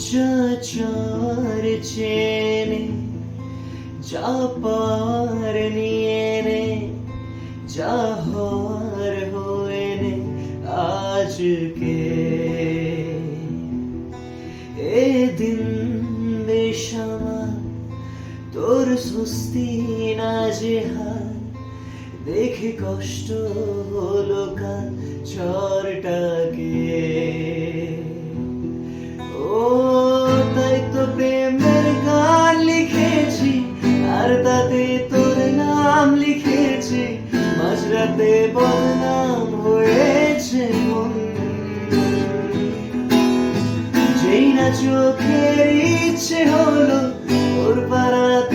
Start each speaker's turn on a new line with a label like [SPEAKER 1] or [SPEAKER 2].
[SPEAKER 1] যা চার চেনে যা পার নিয়ে নে, যা হওয়ার হয়ে নে আজকে। এদিন বেশামার তোর সুস্তি না যে হার, দেখে কষ্ট হলো কাল ঝড়টাকে। ও তাই তো প্রেমের গান লিখেছি, আর তাতে তোর নাম লিখেছি। মাঝরাতে বদনাম হয়েছে মন, যেই না চোখের ইচ্ছে হলো তোর পাড়াতে